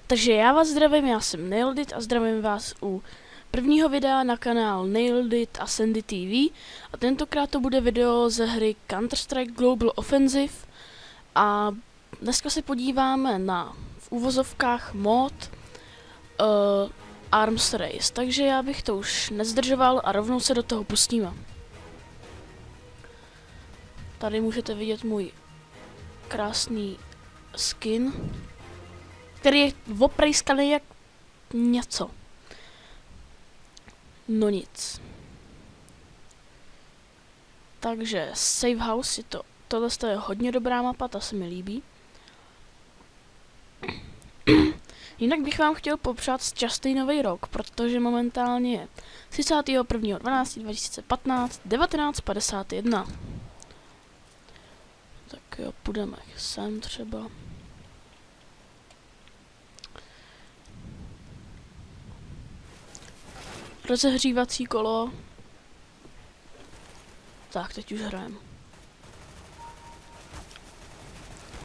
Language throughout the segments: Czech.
Takže já vás zdravím, já jsem Nailed a zdravím vás u prvního videa na kanál Nailed a Sandy TV. A tentokrát to bude video ze hry Counter-Strike Global Offensive. A dneska se podíváme na v uvozovkách mod Arms Race. Takže já bych to už nezdržoval a rovnou se do toho pustíme. Tady můžete vidět můj krásný skin, který je oprejskaný jak něco. No nic. Takže Safe House je to. Tohle je hodně dobrá mapa, ta se mi líbí. Jinak bych vám chtěl popřát šťastný nový rok, protože momentálně je 31.12.2015 19:51. Tak jo, půjdeme sem třeba. Rozehřívací kolo. Tak, teď už hrajem.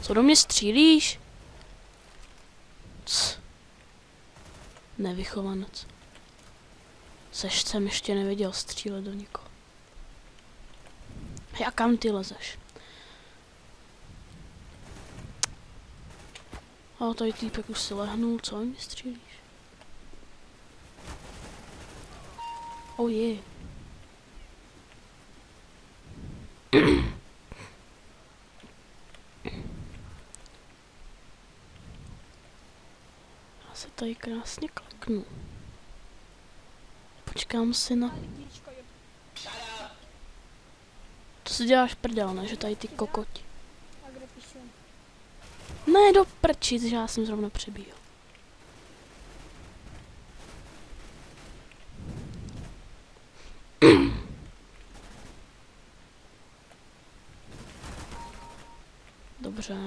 Co do mě střílíš? Nevychovanec. Jsem ještě neviděl střílet do nikoho. A kam ty lezeš? A tady týpek už si lehnul, co mi střílíš? Oh je. Já se tady krásně kleknu. Počkám si na... To si děláš prdel, ne? Že tady ty kokoti. Ne, do prčic, že já jsem zrovna přebíjel. Dobře.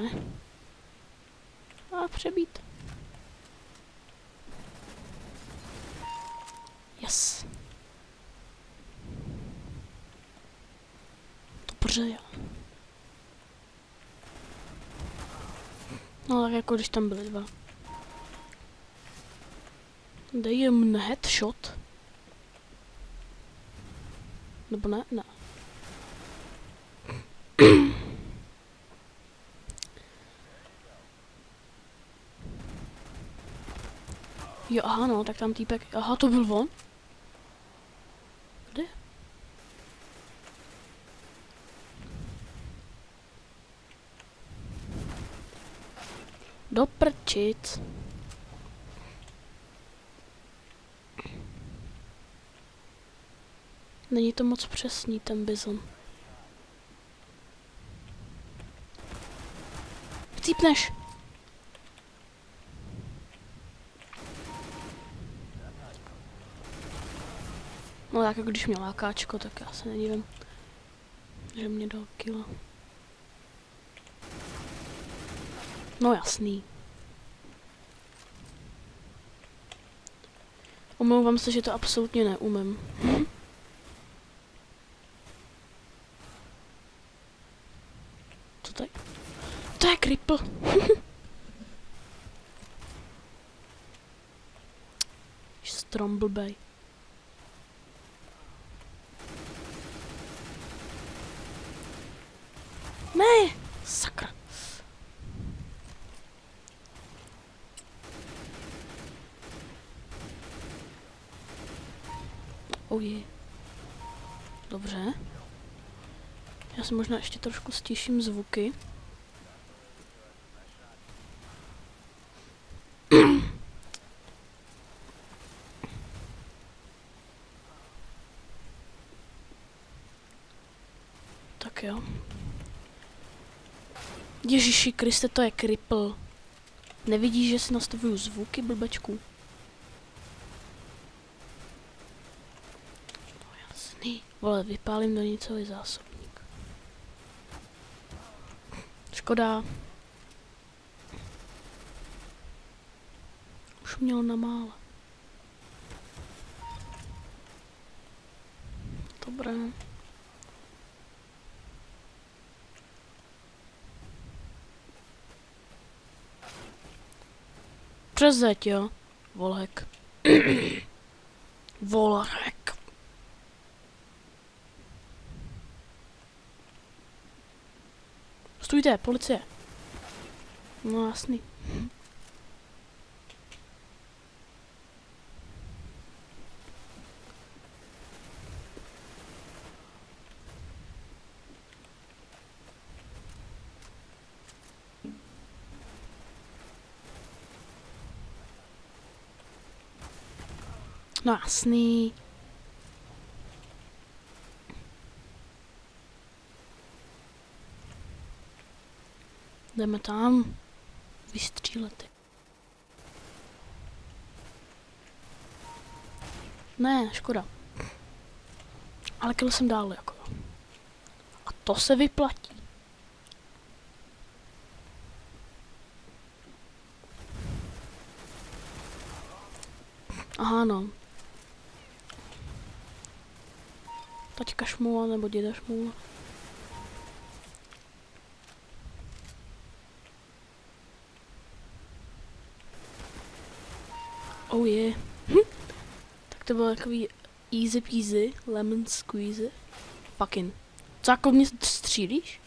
A přebít. Yes. Dobře, jo. No tak jako když tam byly dva. Dej jim headshot. Nebo ne? Ne. Jo, aha, no, tak tam týpek. Aha, to byl on? Kde? Do prčic. Není to moc přesný, ten bizon. Chcípneš! No tak jako když měl lákáčko, tak já se nedivím, že mě dal killa. No jasný. Omlouvám se, že to absolutně neumím. Co to je? To je cripple. Strom blbej. Ne, sakra. Oh je. Dobře. Já si možná ještě trošku stiším zvuky. Tak jo. Ježiši Kriste, to je cripple. Nevidíš, že si nastavuju zvuky, blbečku? No jasný. Vole, vypálím do ní celý zásobník. Škoda. Už měl na mále. Dobré. Přes zeď, jo. Volhek. Volhek. Stůjte, policie. No jasný. No jasný. Jdeme tam. Vystřílet. Ne, škoda. Ale kill jsem dál jako. A to se vyplatí. Aha, no. Taťka šmula nebo děda šmula. Oh je. Yeah. Tak to bylo takový easy peasy, lemon squeezy. Fucking. Co jako mě střílíš?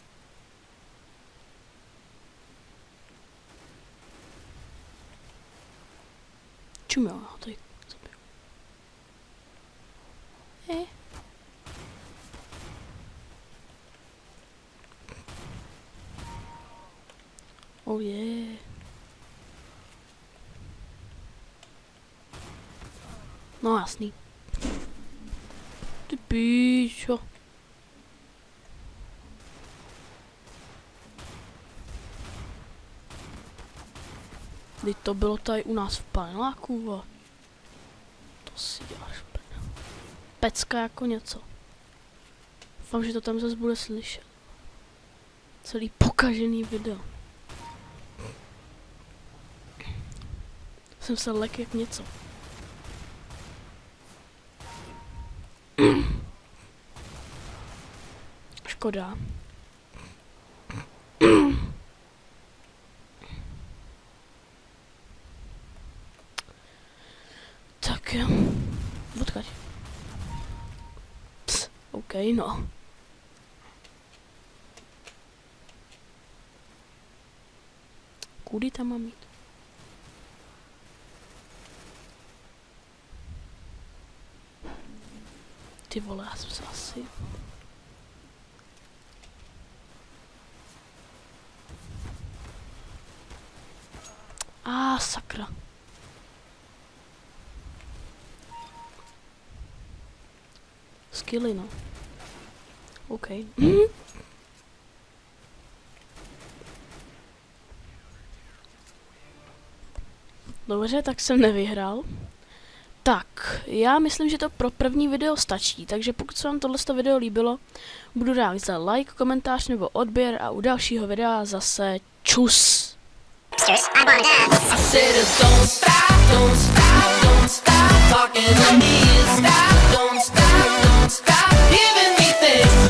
Čum jo, tady. Oh yeah. No jasný. Ty píčo. Teď to bylo tady u nás v paneláku, a to si děláš pecka jako něco. Doufám, že to tam zase bude slyšet. Celý pokažený video. Jsem se lek jak něco. Škoda. Tak jo. Odkaď. OK, no. Kudy tam mám jít? Ty vole, já jsem se asi... sakra. Skilly, no. OK. Dobře, tak jsem nevyhrál. Tak, já myslím, že to pro první video stačí, takže pokud se vám tohle video líbilo, budu rád za like, komentář nebo odběr a u dalšího videa zase čus. I said, don't stop, don't stop, don't stop talking to me. Stop, don't stop, don't stop giving me things.